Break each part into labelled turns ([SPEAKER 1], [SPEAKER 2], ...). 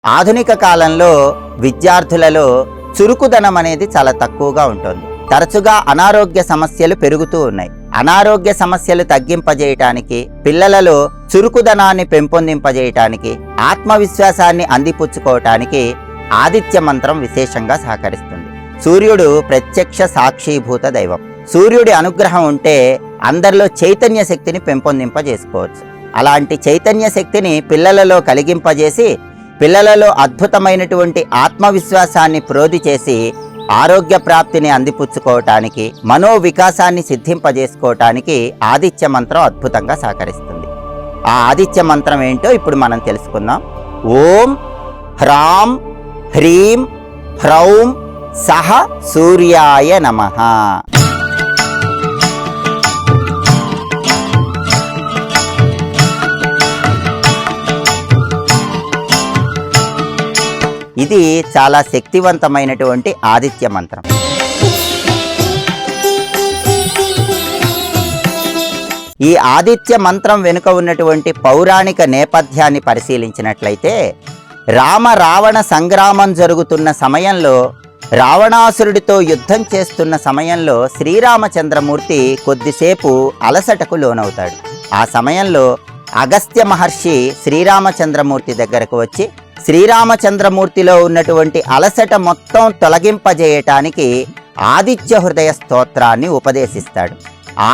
[SPEAKER 1] ఆధునిక కాలంలో విద్యార్థులలో చురుకుదనం అనేది చాలా తక్కువగా ఉంటుంది. తరచుగా అనారోగ్య సమస్యలు పెరుగుతూ ఉన్నాయి. అనారోగ్య సమస్యలు తగ్గింపజేయటానికి, పిల్లలలో చురుకుదనాన్ని పెంపొందింపజేయటానికి, ఆత్మవిశ్వాసాన్ని అందిపుచ్చుకోవటానికి ఆదిత్య మంత్రం విశేషంగా సహకరిస్తుంది. సూర్యుడు ప్రత్యక్ష సాక్షీభూత దైవం. సూర్యుడి అనుగ్రహం ఉంటే అందరిలో చైతన్య శక్తిని పెంపొందింపజేసుకోవచ్చు. అలాంటి చైతన్య శక్తిని పిల్లలలో కలిగింపజేసి పిల్లలలో అద్భుతమైనటువంటి ఆత్మవిశ్వాసాన్ని ప్రోధి చేసి ఆరోగ్య ప్రాప్తిని అందిపుచ్చుకోవటానికి, మనోవికాసాన్ని సిద్ధింపజేసుకోవటానికి ఆదిత్య మంత్రం అద్భుతంగా సహకరిస్తుంది. ఆ ఆదిత్య మంత్రం ఏంటో ఇప్పుడు మనం తెలుసుకుందాం. ఓం హ్రాం హ్రీం హ్రౌం సహ సూర్యాయ నమః. ఇది చాలా శక్తివంతమైనటువంటి ఆదిత్య మంత్రం. ఈ ఆదిత్య మంత్రం వెనుక ఉన్నటువంటి పౌరాణిక నేపథ్యాన్ని పరిశీలించినట్లయితే, రావణ సంగ్రామం జరుగుతున్న సమయంలో, రావణాసురుడితో యుద్ధం చేస్తున్న సమయంలో శ్రీరామచంద్రమూర్తి కొద్దిసేపు అలసటకు లోనవుతాడు. ఆ సమయంలో అగస్త్య మహర్షి శ్రీరామచంద్రమూర్తి దగ్గరకు వచ్చి శ్రీరామచంద్రమూర్తిలో ఉన్నటువంటి అలసట మొత్తం తొలగింపజేయటానికి ఆదిత్య హృదయ స్తోత్రాన్ని ఉపదేశిస్తాడు.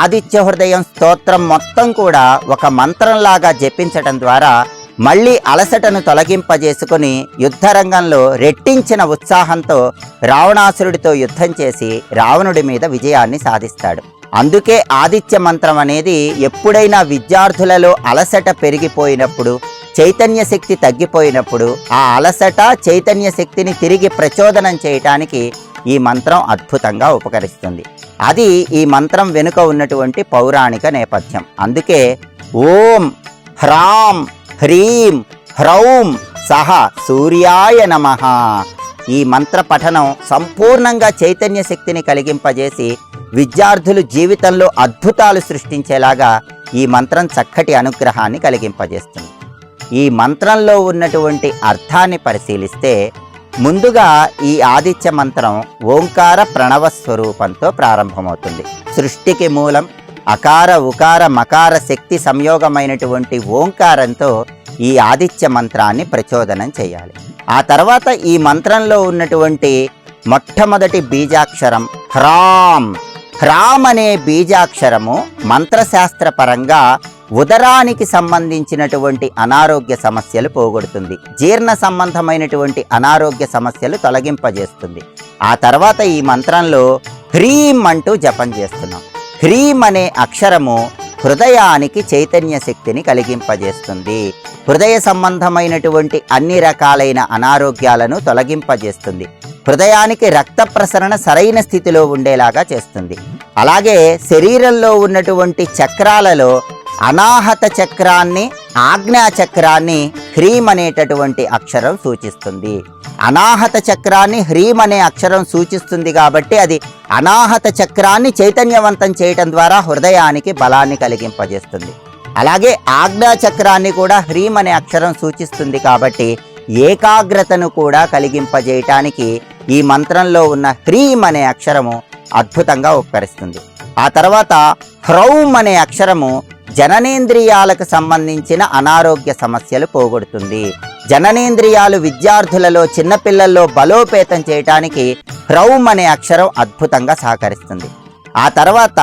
[SPEAKER 1] ఆదిత్య హృదయం స్తోత్రం మొత్తం కూడా ఒక మంత్రంలాగా జపించటం ద్వారా మళ్ళీ అలసటను తొలగింపజేసుకుని యుద్ధరంగంలో రెట్టించిన ఉత్సాహంతో రావణాసురుడితో యుద్ధం చేసి రావణుడి మీద విజయాన్ని సాధిస్తాడు. అందుకే ఆదిత్య మంత్రం అనేది ఎప్పుడైనా విద్యార్థులలో అలసట పెరిగిపోయినప్పుడు, చైతన్య శక్తి తగ్గిపోయినప్పుడు ఆ అలసట చైతన్య శక్తిని తిరిగి ప్రచోదనం చేయటానికి ఈ మంత్రం అద్భుతంగా ఉపకరిస్తుంది. అది ఈ మంత్రం వెనుక ఉన్నటువంటి పౌరాణిక నేపథ్యం. అందుకే ఓం హ్రాం హ్రీం హ్రౌం సహ సూర్యాయ నమః ఈ మంత్ర పఠనం సంపూర్ణంగా చైతన్య శక్తిని కలిగింపజేసి విద్యార్థులు జీవితంలో అద్భుతాలు సృష్టించేలాగా ఈ మంత్రం చక్కటి అనుగ్రహాన్ని కలిగింపజేస్తుంది. ఈ మంత్రంలో ఉన్నటువంటి అర్థాన్ని పరిశీలిస్తే, ముందుగా ఈ ఆదిత్య మంత్రం ఓంకార ప్రణవ స్వరూపంతో ప్రారంభమవుతుంది. సృష్టికి మూలం అకార ఉకార మకార శక్తి సంయోగమైనటువంటి ఓంకారంతో ఈ ఆదిత్య మంత్రాన్ని ప్రచోదనం చేయాలి. ఆ తర్వాత ఈ మంత్రంలో ఉన్నటువంటి మొట్టమొదటి బీజాక్షరం హ్రాం. హ్రాం అనే బీజాక్షరము మంత్రశాస్త్రపరంగా ఉదరానికి సంబంధించినటువంటి అనారోగ్య సమస్యలు పోగొడుతుంది. జీర్ణ సంబంధమైనటువంటి అనారోగ్య సమస్యలు తొలగింపజేస్తుంది. ఆ తర్వాత ఈ మంత్రంలో హ్రీం అంటూ జపం చేస్తున్నాం. హ్రీం అనే అక్షరము హృదయానికి చైతన్య శక్తిని కలిగింపజేస్తుంది. హృదయ సంబంధమైనటువంటి అన్ని రకాలైన అనారోగ్యాలను తొలగింపజేస్తుంది. హృదయానికి రక్త ప్రసరణ సరైన స్థితిలో ఉండేలాగా చేస్తుంది. అలాగే శరీరంలో ఉన్నటువంటి చక్రాలలో అనాహత చక్రాన్ని, ఆజ్ఞా చక్రాన్ని హ్రీం అనేటటువంటి అక్షరం సూచిస్తుంది. అనాహత చక్రాన్ని హ్రీం అనే అక్షరం సూచిస్తుంది కాబట్టి అది అనాహత చక్రాన్ని చైతన్యవంతం చేయటం ద్వారా హృదయానికి బలాన్ని కలిగింపజేస్తుంది. అలాగే ఆజ్ఞా చక్రాన్ని కూడా హ్రీం అనే అక్షరం సూచిస్తుంది కాబట్టి ఏకాగ్రతను కూడా కలిగింపజేయటానికి ఈ మంత్రంలో ఉన్న హ్రీం అనే అక్షరము అద్భుతంగా ఉపకరిస్తుంది. ఆ తర్వాత హ్రౌం అనే అక్షరము జననేంద్రియాలకు సంబంధించిన అనారోగ్య సమస్యలు పోగొడుతుంది. జననేంద్రియాలు విద్యార్థులలో, చిన్నపిల్లల్లో బలోపేతం చేయటానికి హ్రౌం అనే అక్షరం అద్భుతంగా సహకరిస్తుంది. ఆ తర్వాత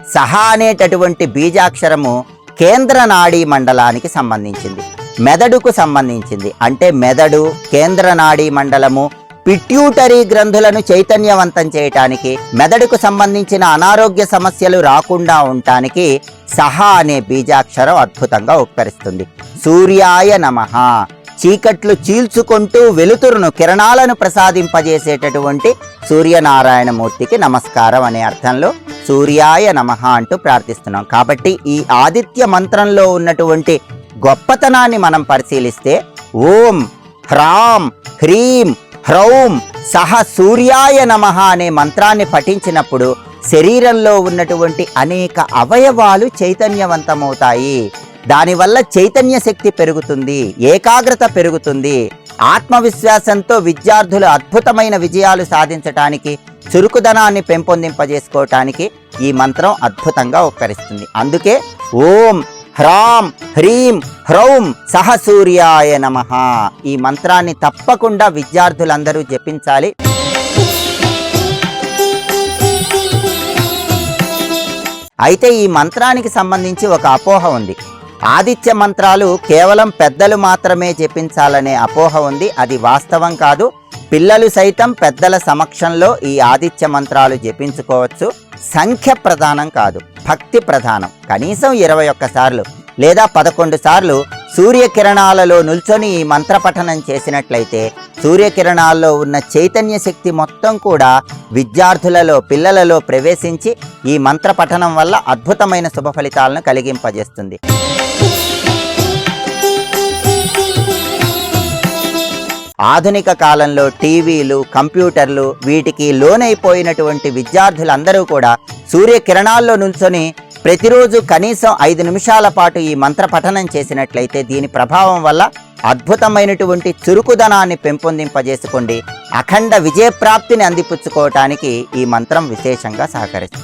[SPEAKER 1] సహ అనేటటువంటి బీజాక్షరము కేంద్ర నాడీ మండలానికి సంబంధించింది, మెదడుకు సంబంధించింది. అంటే మెదడు, కేంద్ర నాడీ మండలము, పిట్యూటరీ గ్రంథులను చైతన్యవంతం చేయటానికి, మెదడుకు సంబంధించిన అనారోగ్య సమస్యలు రాకుండా ఉండటానికి సహ అనే బీజాక్షరం అద్భుతంగా ఉపకరిస్తుంది. సూర్యాయ నమః. చీకట్లు చీల్చుకుంటూ వెలుతురును, కిరణాలను ప్రసాదింపజేసేటటువంటి సూర్యనారాయణమూర్తికి నమస్కారం అనే అర్థంలో సూర్యాయ నమః అంటూ ప్రార్థిస్తున్నాం. కాబట్టి ఈ ఆదిత్య మంత్రంలో ఉన్నటువంటి గొప్పతనాన్ని మనం పరిశీలిస్తే, ఓం హ్రాం హ్రీం హ్రౌం సహ సూర్యాయ నమః అనే మంత్రాన్ని పఠించినప్పుడు శరీరంలో ఉన్నటువంటి అనేక అవయవాలు చైతన్యవంతమవుతాయి. దానివల్ల చైతన్య శక్తి పెరుగుతుంది, ఏకాగ్రత పెరుగుతుంది. ఆత్మవిశ్వాసంతో విద్యార్థులు అద్భుతమైన విజయాలు సాధించటానికి, చురుకుదనాన్ని పెంపొందింపజేసుకోవటానికి ఈ మంత్రం అద్భుతంగా ఉపకరిస్తుంది. అందుకే ఓం హ్రాం హ్రీం హ్రౌం సహ సూర్యాయ నమః ఈ మంత్రాన్ని తప్పకుండా విద్యార్థులందరూ జపించాలి. అయితే ఈ మంత్రానికి సంబంధించి ఒక అపోహ ఉంది. ఆదిత్య మంత్రాలు కేవలం పెద్దలు మాత్రమే జపించాలనే అపోహ ఉంది. అది వాస్తవం కాదు. పిల్లలు సైతం పెద్దల సమక్షంలో ఈ ఆదిత్య మంత్రాలు జపించుకోవచ్చు. సంఖ్య ప్రధానం కాదు, భక్తి ప్రధానం. కనీసం 21 సార్లు లేదా 11 సార్లు సూర్యకిరణాలలో నిల్చొని ఈ మంత్రపఠనం చేసినట్లయితే సూర్యకిరణాల్లో ఉన్న చైతన్య శక్తి మొత్తం కూడా విద్యార్థులలో, పిల్లలలో ప్రవేశించి ఈ మంత్రపఠనం వల్ల అద్భుతమైన శుభ ఫలితాలను కలిగింపజేస్తుంది. ఆధునిక కాలంలో టీవీలు, కంప్యూటర్లు వీటికి లోనైపోయినటువంటి విద్యార్థులందరూ కూడా సూర్యకిరణాల్లో నిల్చొని ప్రతిరోజు కనీసం 5 నిమిషాల పాటు ఈ మంత్ర పఠనం చేసినట్లయితే దీని ప్రభావం వల్ల అద్భుతమైనటువంటి చురుకుదనాన్ని పెంపొందింపజేసుకోండి. అఖండ విజయప్రాప్తిని అందిపుచ్చుకోవటానికి ఈ మంత్రం విశేషంగా సహకరిస్తుంది.